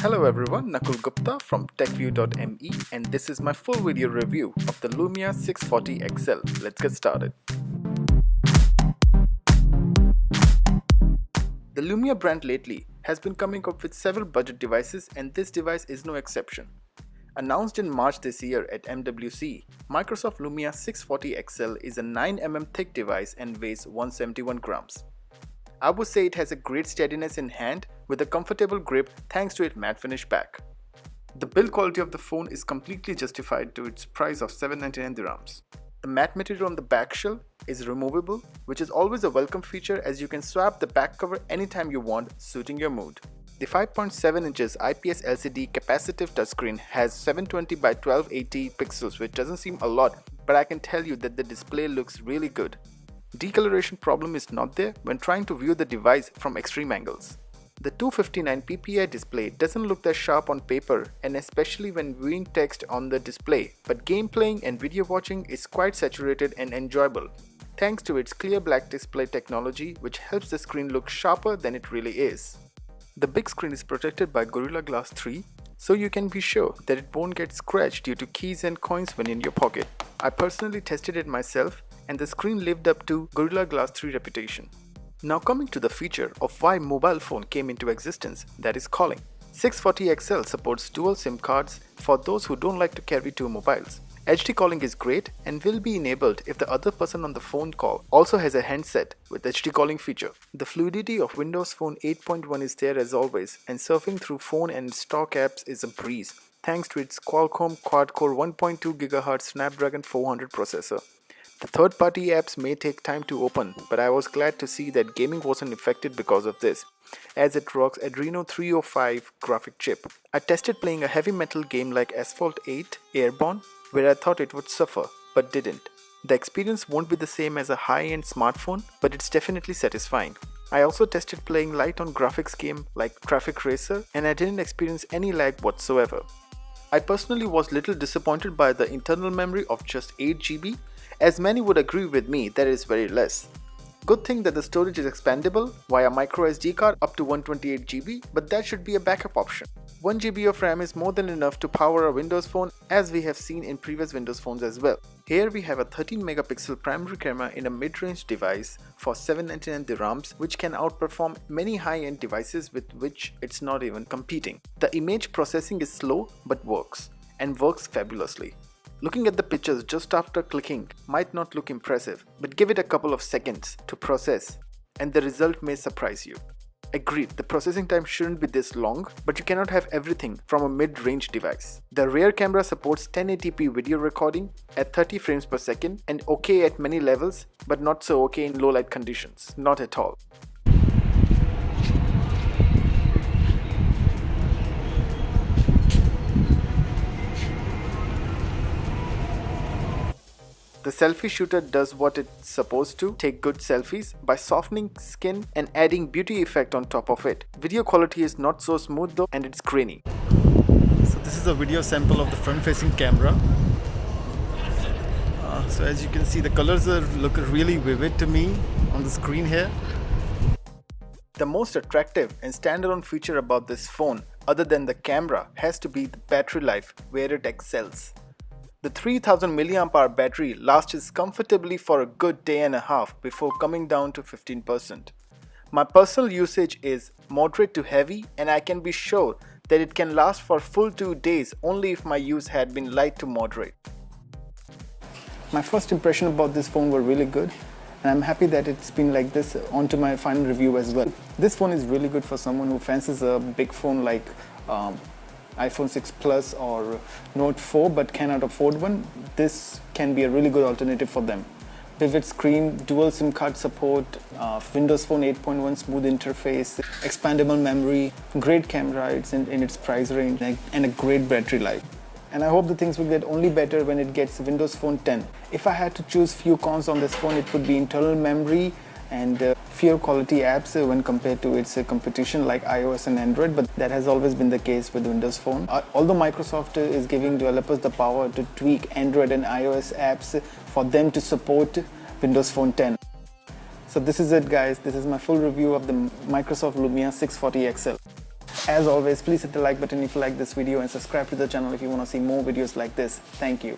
Hello everyone, Nakul Gupta from TechView.me and this is my full video review of the Lumia 640 XL. Let's get started. The Lumia brand lately has been coming up with several budget devices and this device is no exception. Announced in March this year at MWC, Microsoft Lumia 640 XL is a 9mm thick device and weighs 171 grams. I would say it has a great steadiness in hand with a comfortable grip thanks to its matte finish back. The build quality of the phone is completely justified to its price of 799 dirhams. The matte material on the back shell is removable, which is always a welcome feature as you can swap the back cover anytime you want, suiting your mood. The 5.7 inches IPS LCD capacitive touchscreen has 720 by 1280 pixels, which doesn't seem a lot, but I can tell you that the display looks really good. Decoloration problem is not there when trying to view the device from extreme angles. The 259 ppi display doesn't look that sharp on paper and especially when viewing text on the display, but game playing and video watching is quite saturated and enjoyable thanks to its clear black display technology, which helps the screen look sharper than it really is. The big screen is protected by Gorilla Glass 3, so you can be sure that it won't get scratched due to keys and coins when in your pocket. I personally tested it myself and the screen lived up to Gorilla Glass 3 reputation. Now coming to the feature of why mobile phone came into existence, that is calling. 640 XL supports dual SIM cards for those who don't like to carry two mobiles. HD calling is great and will be enabled if the other person on the phone call also has a handset with HD calling feature. The fluidity of Windows Phone 8.1 is there as always and surfing through phone and stock apps is a breeze thanks to its Qualcomm quad-core 1.2 GHz Snapdragon 400 processor. The third-party apps may take time to open, but I was glad to see that gaming wasn't affected because of this, as it rocks Adreno 305 graphic chip. I tested playing a heavy metal game like Asphalt 8 Airborne, where I thought it would suffer, but didn't. The experience won't be the same as a high-end smartphone, but it's definitely satisfying. I also tested playing light on graphics game like Traffic Racer, and I didn't experience any lag whatsoever. I personally was little disappointed by the internal memory of just 8 GB, as many would agree with me that it is very less. Good thing that the storage is expandable via microSD card up to 128 GB, but that should be a backup option. 1 GB of RAM is more than enough to power a Windows phone, as we have seen in previous Windows phones as well. Here we have a 13 megapixel primary camera in a mid-range device for 799 dirhams, which can outperform many high-end devices with which it's not even competing. The image processing is slow but works, and works fabulously. Looking at the pictures just after clicking might not look impressive, but give it a couple of seconds to process and the result may surprise you. Agreed, the processing time shouldn't be this long, but you cannot have everything from a mid-range device. The rear camera supports 1080p video recording at 30 frames per second and okay at many levels, but not so okay in low light conditions. Not at all. The selfie shooter does what it's supposed to, take good selfies by softening skin and adding beauty effect on top of it. Video quality is not so smooth though and it's grainy. So this is a video sample of the front facing camera. So as you can see, the colors look really vivid to me on the screen here. The most attractive and standalone feature about this phone other than the camera has to be the battery life, where it excels. The 3000 mAh battery lasts comfortably for a good day and a half before coming down to 15%. My personal usage is moderate to heavy and I can be sure that it can last for full 2 days only if my use had been light to moderate. My first impression about this phone were really good and I'm happy that it's been like this onto my final review as well. This phone is really good for someone who fancies a big phone like iPhone 6 Plus or Note 4 but cannot afford one. This can be a really good alternative for them. Vivid screen, dual SIM card support, Windows Phone 8.1 smooth interface, expandable memory, great camera, it's in its price range and a great battery life. And I hope the things will get only better when it gets Windows Phone 10. If I had to choose few cons on this phone, it would be internal memory and fewer quality apps when compared to its competition like iOS and Android, but that has always been the case with Windows Phone. Although Microsoft is giving developers the power to tweak Android and iOS apps for them to support Windows Phone 10. So this is it guys, this is my full review of the Microsoft Lumia 640 XL. As always, please hit the like button if you like this video and subscribe to the channel if you want to see more videos like this. Thank you.